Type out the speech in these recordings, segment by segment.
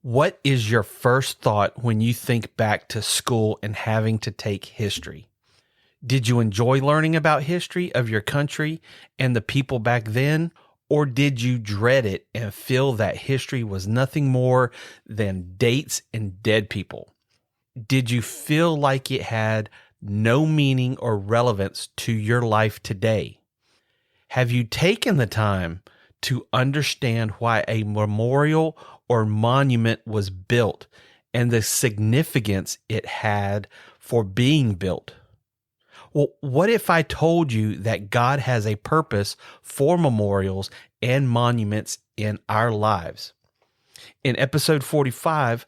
What is your first thought when you think back to school and having to take history? Did you enjoy learning about history of your country and the people back then? Or did you dread it and feel that history was nothing more than dates and dead people? Did you feel like it had no meaning or relevance to your life today? Have you taken the time to understand why a memorial or monument was built and the significance it had for being built? Well, what if I told you that God has a purpose for memorials and monuments in our lives? In episode 45,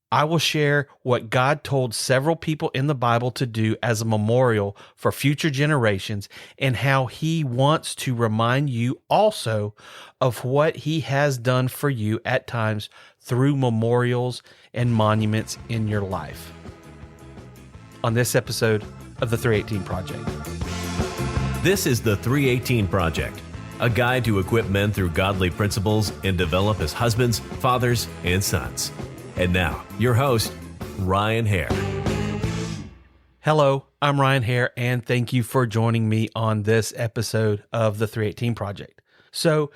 I will share what God told several people in the Bible to do as a memorial for future generations and how He wants to remind you also of what He has done for you at times through memorials and monuments in your life. On this episode of the 318 Project. This is the 318 Project, a guide to equip men through godly principles and develop as husbands, fathers, and sons. And now, your host, Ryan Hare. Hello, I'm Ryan Hare, and thank you for joining me on this episode of the 318 Project. So,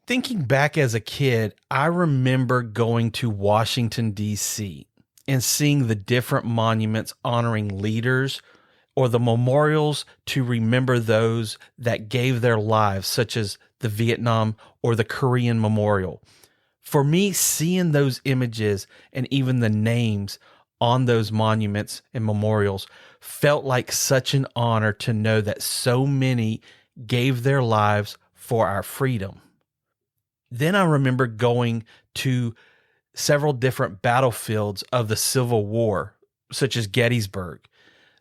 thinking back as a kid, I remember going to Washington, D.C. and seeing the different monuments honoring leaders or the memorials to remember those that gave their lives, such as the Vietnam or the Korean Memorial. For me, seeing those images and even the names on those monuments and memorials felt like such an honor to know that so many gave their lives for our freedom. Then I remember going to several different battlefields of the Civil War, such as Gettysburg.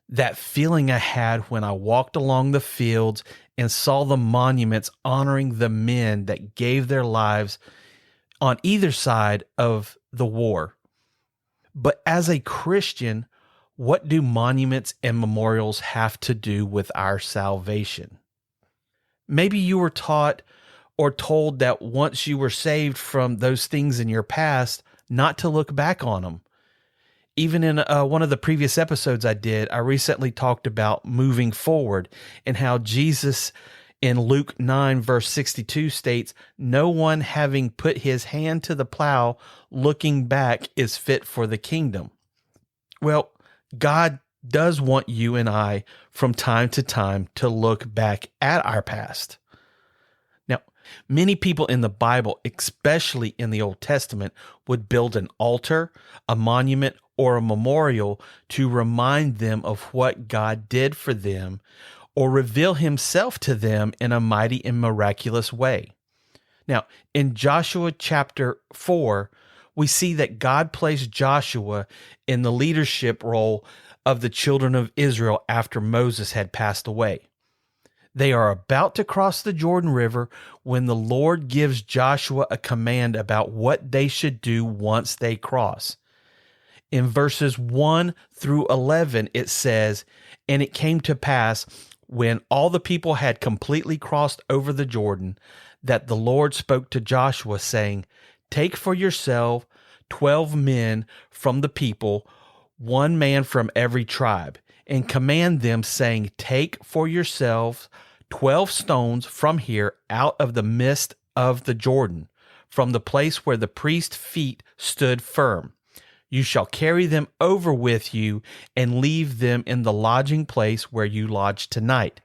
That feeling I had when I walked along the fields and saw the monuments honoring the men that gave their lives on either side of the war. But as a Christian, what do monuments and memorials have to do with our salvation? Maybe you were taught or told that once you were saved from those things in your past, not to look back on them. Even in one of the previous episodes I did, I recently talked about moving forward and how Jesus in Luke 9 verse 62 states, "No one having put his hand to the plow looking back is fit for the kingdom." Well, God does want you and I from time to time to look back at our past. Now, many people in the Bible, especially in the Old Testament, would build an altar, a monument, or a memorial to remind them of what God did for them or reveal Himself to them in a mighty and miraculous way. Now, in Joshua chapter 4, we see that God placed Joshua in the leadership role of the children of Israel after Moses had passed away. They are about to cross the Jordan River when the Lord gives Joshua a command about what they should do once they cross. In verses 1 through 11, it says, "And it came to pass, when all the people had completely crossed over the Jordan, that the Lord spoke to Joshua, saying, Take for yourself 12 men from the people, one man from every tribe, and command them, saying, Take for yourselves 12 stones from here out of the midst of the Jordan, from the place where the priest's feet stood firm. You shall carry them over with you and leave them in the lodging place where you lodge tonight."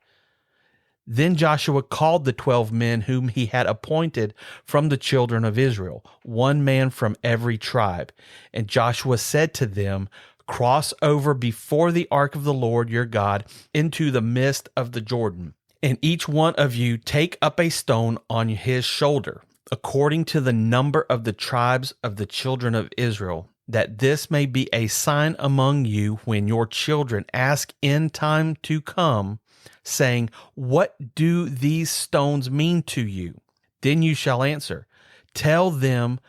Then Joshua called the 12 men whom he had appointed from the children of Israel, one man from every tribe. And Joshua said to them, "Cross over before the ark of the Lord your God into the midst of the Jordan, and each one of you take up a stone on his shoulder, according to the number of the tribes of the children of Israel, that this may be a sign among you when your children ask in time to come, saying, What do these stones mean to you? Then you shall answer, Tell them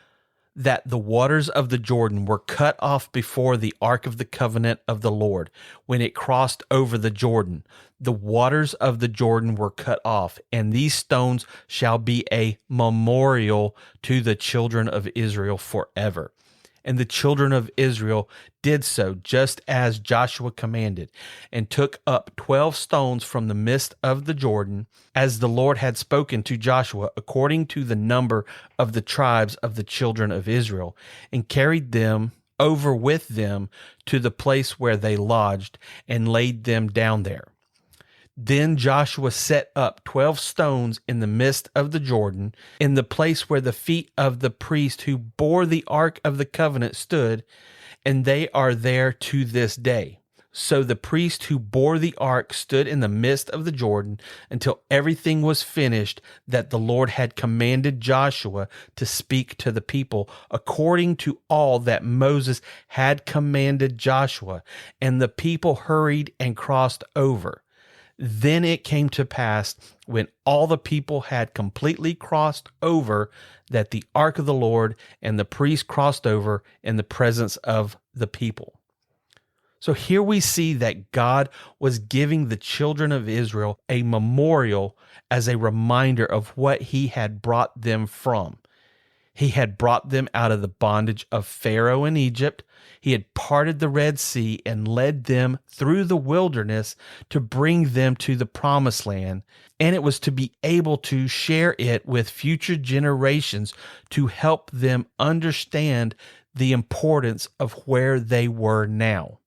that the waters of the Jordan were cut off before the ark of the covenant of the Lord. When it crossed over the Jordan, the waters of the Jordan were cut off, and these stones shall be a memorial to the children of Israel forever. And the children of Israel did so just as Joshua commanded, and took up 12 stones from the midst of the Jordan, as the Lord had spoken to Joshua, according to the number of the tribes of the children of Israel, and carried them over with them to the place where they lodged, and laid them down there. Then Joshua set up 12 stones in the midst of the Jordan, in the place where the feet of the priest who bore the ark of the covenant stood, and they are there to this day. So the priest who bore the ark stood in the midst of the Jordan until everything was finished that the Lord had commanded Joshua to speak to the people, according to all that Moses had commanded Joshua. And the people hurried and crossed over. Then it came to pass, when all the people had completely crossed over, that the ark of the Lord and the priest crossed over in the presence of the people. So here we see that God was giving the children of Israel a memorial as a reminder of what he had brought them from. He had brought them out of the bondage of Pharaoh in Egypt. He had parted the Red Sea and led them through the wilderness to bring them to the promised land. And it was to be able to share it with future generations to help them understand the importance of where they were now.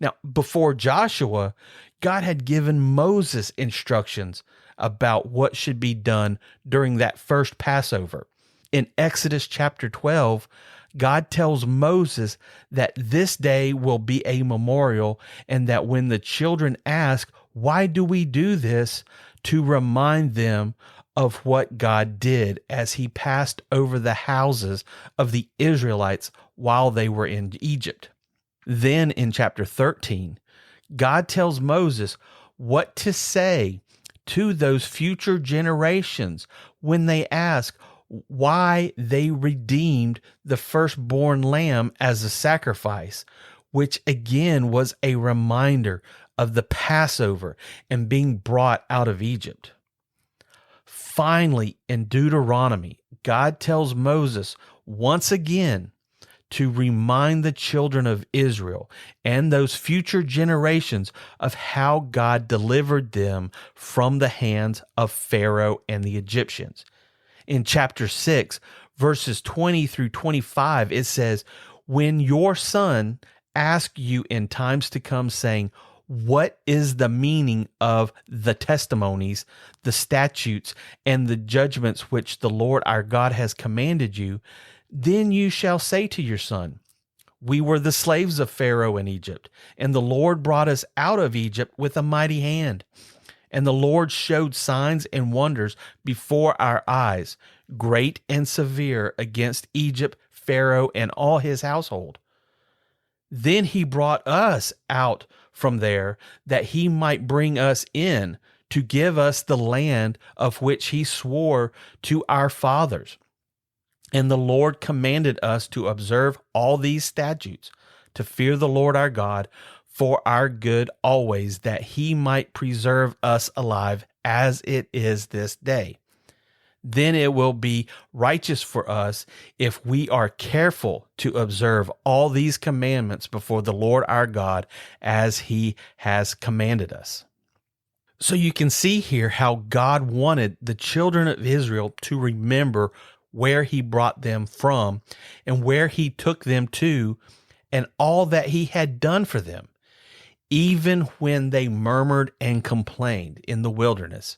Now, before Joshua, God had given Moses instructions about what should be done during that first Passover. In Exodus chapter 12, God tells Moses that this day will be a memorial, and that when the children ask, "Why do we do this?" to remind them of what God did as he passed over the houses of the Israelites while they were in Egypt. Then in chapter 13, God tells Moses what to say to those future generations when they ask why they redeemed the firstborn lamb as a sacrifice, which again was a reminder of the Passover and being brought out of Egypt. Finally, in Deuteronomy, God tells Moses once again to remind the children of Israel and those future generations of how God delivered them from the hands of Pharaoh and the Egyptians. In chapter 6, verses 20 through 25, it says, "When your son asks you in times to come, saying, 'What is the meaning of the testimonies, the statutes, and the judgments which the Lord our God has commanded you?' then you shall say to your son, 'We were the slaves of Pharaoh in Egypt, and the Lord brought us out of Egypt with a mighty hand. And the Lord showed signs and wonders before our eyes, great and severe, against Egypt, Pharaoh, and all his household. Then he brought us out from there, that he might bring us in to give us the land of which he swore to our fathers. And the Lord commanded us to observe all these statutes, to fear the Lord our God, for our good always, that he might preserve us alive as it is this day. Then it will be righteous for us if we are careful to observe all these commandments before the Lord our God as he has commanded us." So you can see here how God wanted the children of Israel to remember where he brought them from and where he took them to and all that he had done for them, even when they murmured and complained in the wilderness.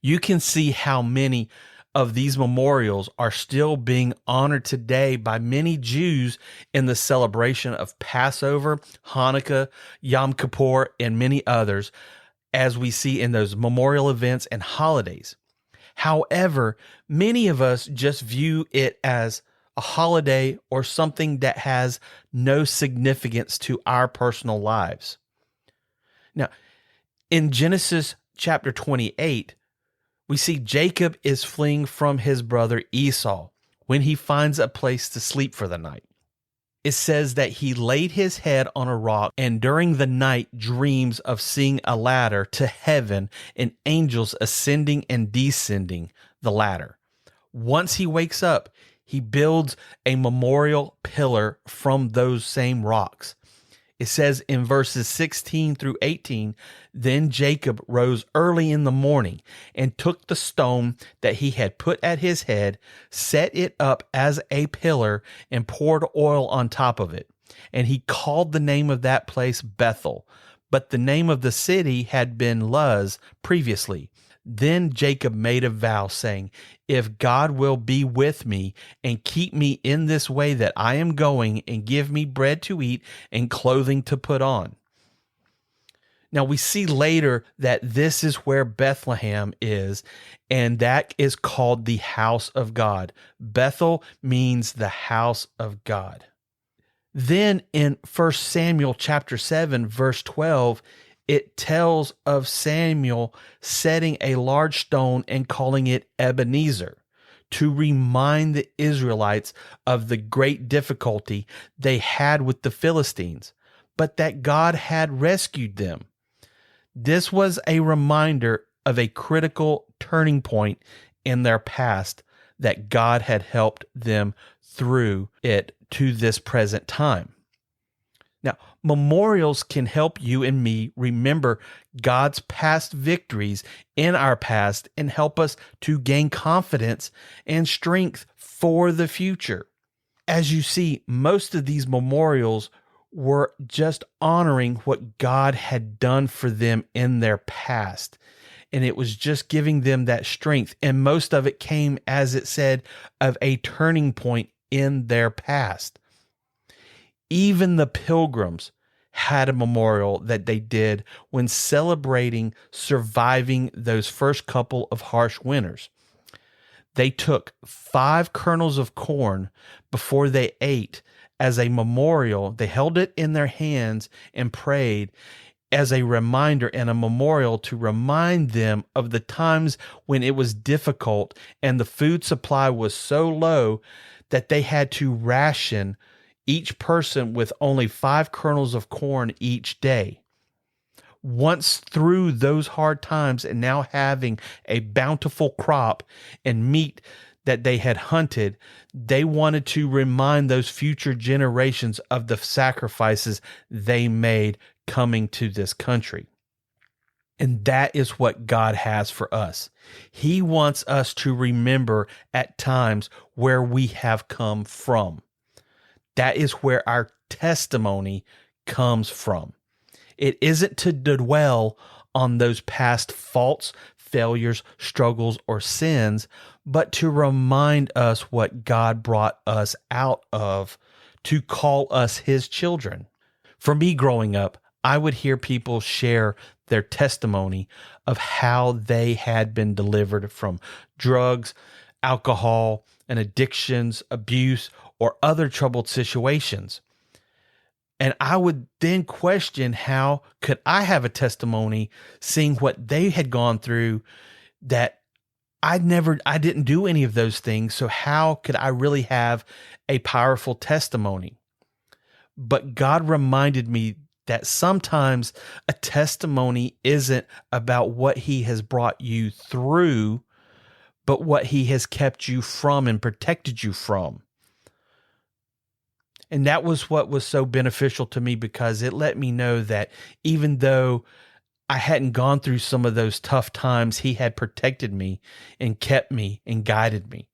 You can see how many of these memorials are still being honored today by many Jews in the celebration of Passover, Hanukkah, Yom Kippur, and many others, as we see in those memorial events and holidays. However, many of us just view it as a holiday or something that has no significance to our personal lives. Now, in Genesis chapter 28, we see Jacob is fleeing from his brother Esau when he finds a place to sleep for the night. It says that he laid his head on a rock and during the night dreams of seeing a ladder to heaven and angels ascending and descending the ladder. Once he wakes up, he builds a memorial pillar from those same rocks. It says in verses 16 through 18, then Jacob rose early in the morning and took the stone that he had put at his head, set it up as a pillar, and poured oil on top of it. And he called the name of that place Bethel, but the name of the city had been Luz previously. Then Jacob made a vow, saying, if God will be with me and keep me in this way that I am going, and give me bread to eat and clothing to put on. Now we see later that this is where Bethlehem is, and that is called the house of God. Bethel means the house of God. Then in 1 Samuel chapter 7, verse 12, it tells of Samuel setting a large stone and calling it Ebenezer to remind the Israelites of the great difficulty they had with the Philistines, but that God had rescued them. This was a reminder of a critical turning point in their past, that God had helped them through it to this present time. Now, memorials can help you and me remember God's past victories in our past and help us to gain confidence and strength for the future. As you see, most of these memorials were just honoring what God had done for them in their past. And it was just giving them that strength. And most of it came, as it said, of a turning point in their past. Even the Pilgrims had a memorial that they did when celebrating surviving those first couple of harsh winters. They took 5 kernels of corn before they ate as a memorial. They held it in their hands and prayed as a reminder and a memorial to remind them of the times when it was difficult and the food supply was so low that they had to ration each person with only 5 kernels of corn each day. Once through those hard times and now having a bountiful crop and meat that they had hunted, they wanted to remind those future generations of the sacrifices they made coming to this country. And that is what God has for us. He wants us to remember at times where we have come from. That is where our testimony comes from. It isn't to dwell on those past faults, failures, struggles, or sins, but to remind us what God brought us out of, to call us His children. For me growing up, I would hear people share their testimony of how they had been delivered from drugs, alcohol, and addictions, abuse, or other troubled situations. And I would then question, how could I have a testimony seeing what they had gone through, that I didn't do any of those things. So how could I really have a powerful testimony? But God reminded me that sometimes a testimony isn't about what He has brought you through, but what He has kept you from and protected you from. And that was what was so beneficial to me, because it let me know that even though I hadn't gone through some of those tough times, He had protected me and kept me and guided me.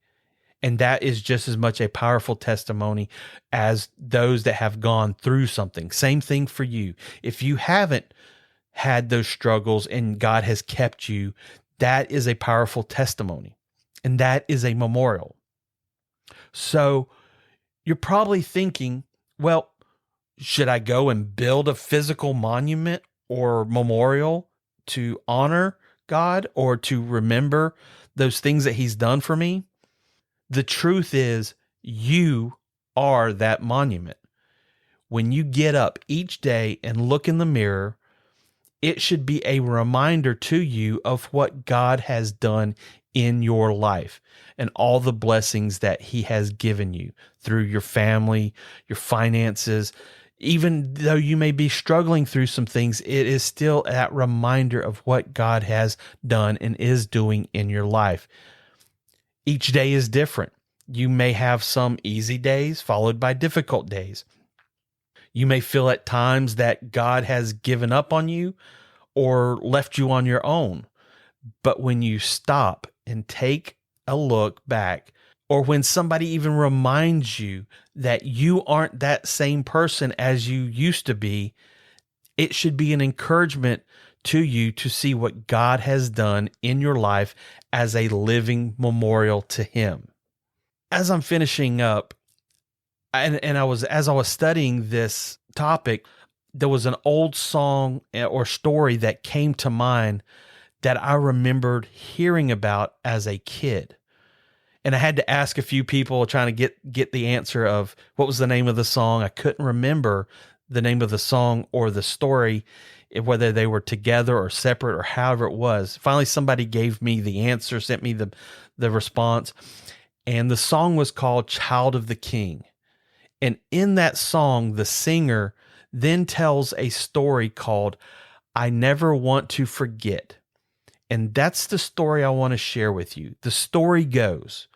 And that is just as much a powerful testimony as those that have gone through something. Same thing for you. If you haven't had those struggles and God has kept you, that is a powerful testimony. And that is a memorial. So you're probably thinking, well, should I go and build a physical monument or memorial to honor God or to remember those things that He's done for me? The truth is, you are that monument. When you get up each day and look in the mirror, it should be a reminder to you of what God has done in your life and all the blessings that He has given you through your family, your finances. Even though you may be struggling through some things, it is still that reminder of what God has done and is doing in your life. Each day is different. You may have some easy days followed by difficult days. You may feel at times that God has given up on you or left you on your own. But when you stop and take a look back, or when somebody even reminds you that you aren't that same person as you used to be, it should be an encouragement to you to see what God has done in your life as a living memorial to Him. As I'm finishing up, and as I was studying this topic, there was an old song or story that came to mind that I remembered hearing about as a kid. And I had to ask a few people trying to get the answer of what was the name of the song. I couldn't remember the name of the song or the story, whether they were together or separate or however it was. Finally, somebody gave me the answer, sent me the response. And the song was called Child of the King. And in that song, the singer then tells a story called I Never Want to Forget. And that's the story I want to share with you. The story goes,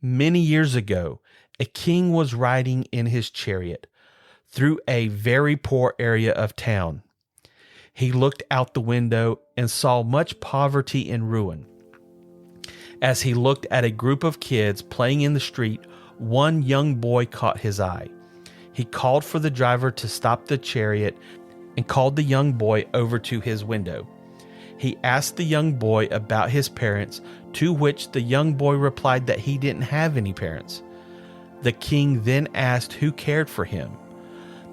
many years ago, a king was riding in his chariot through a very poor area of town. He looked out the window and saw much poverty and ruin. As he looked at a group of kids playing in the street, one young boy caught his eye. He called for the driver to stop the chariot and called the young boy over to his window. He asked the young boy about his parents, to which the young boy replied that he didn't have any parents. The king then asked who cared for him.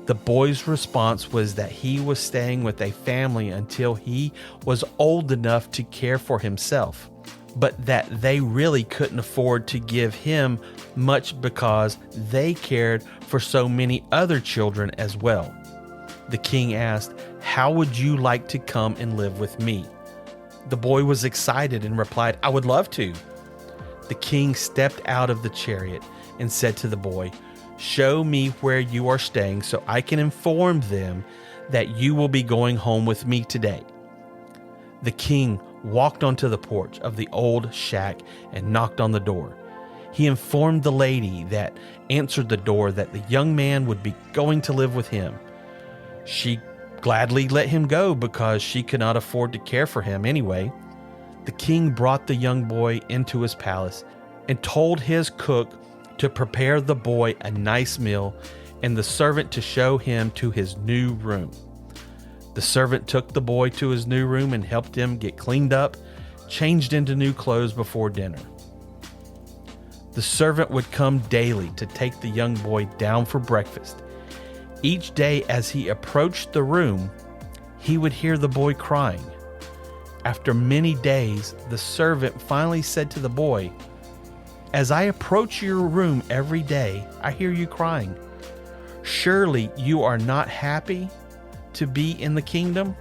The boy's response was that he was staying with a family until he was old enough to care for himself, but that they really couldn't afford to give him much because they cared for so many other children as well. The king asked, "How would you like to come and live with me?" The boy was excited and replied, "I would love to." The king stepped out of the chariot and said to the boy, "Show me where you are staying so I can inform them that you will be going home with me today." The king walked onto the porch of the old shack and knocked on the door. He informed the lady that answered the door that the young man would be going to live with him. She gladly let him go because she could not afford to care for him anyway. The king brought the young boy into his palace and told his cook to prepare the boy a nice meal and the servant to show him to his new room. The servant took the boy to his new room and helped him get cleaned up, changed into new clothes before dinner. The servant would come daily to take the young boy down for breakfast. Each day as he approached the room, he would hear the boy crying. After many days, the servant finally said to the boy, "As I approach your room every day, I hear you crying. Surely you are not happy to be in the kingdom?"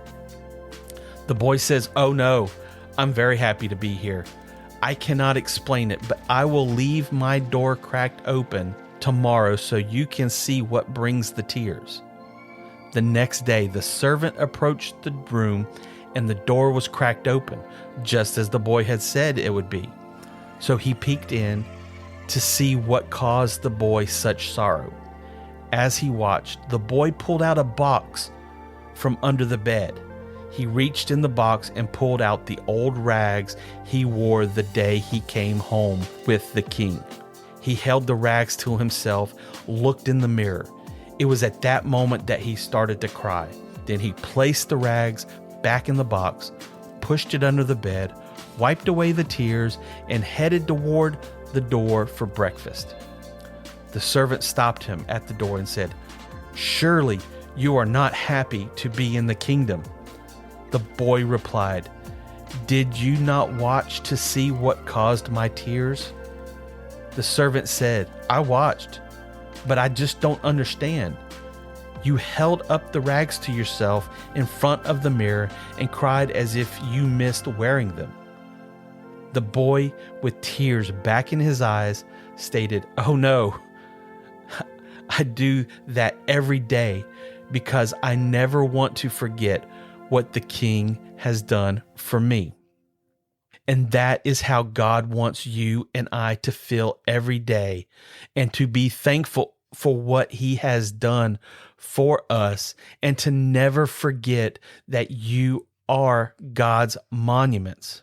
The boy says, "Oh no, I'm very happy to be here. I cannot explain it, but I will leave my door cracked open tomorrow so you can see what brings the tears." The next day, the servant approached the room and the door was cracked open, just as the boy had said it would be. So he peeked in to see what caused the boy such sorrow. As he watched, the boy pulled out a box from under the bed. He reached in the box and pulled out the old rags he wore the day he came home with the king. He held the rags to himself, looked in the mirror. It was at that moment that he started to cry. Then he placed the rags back in the box, pushed it under the bed, wiped away the tears, and headed toward the door for breakfast. The servant stopped him at the door and said, "Surely you are not happy to be in the kingdom." The boy replied, "Did you not watch to see what caused my tears?" The servant said, "I watched, but I just don't understand. You held up the rags to yourself in front of the mirror and cried as if you missed wearing them." The boy, with tears back in his eyes, stated, "Oh no, I do that every day because I never want to forget what the king has done for me." And that is how God wants you and I to feel every day, and to be thankful for what He has done for us, and to never forget that you are God's monuments.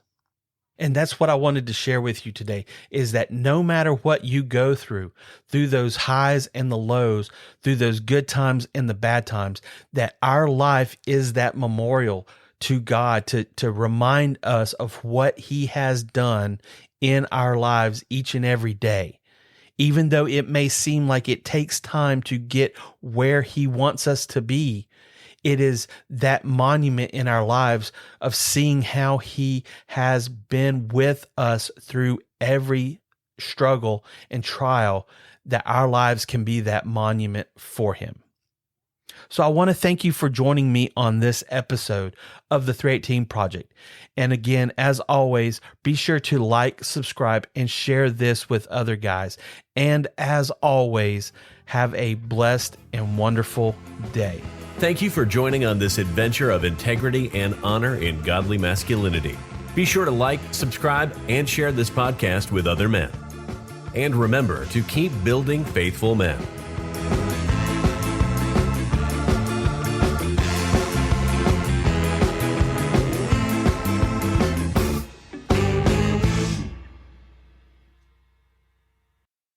And that's what I wanted to share with you today, is that no matter what you go through those highs and the lows, through those good times and the bad times, that our life is that memorial to God to remind us of what He has done in our lives each and every day. Even though it may seem like it takes time to get where He wants us to be, it is that monument in our lives of seeing how He has been with us through every struggle and trial, that our lives can be that monument for Him. So I want to thank you for joining me on this episode of the 318 Project. And again, as always, be sure to like, subscribe, and share this with other guys. And as always, have a blessed and wonderful day. Thank you for joining on this adventure of integrity and honor in godly masculinity. Be sure to like, subscribe, and share this podcast with other men. And remember to keep building faithful men.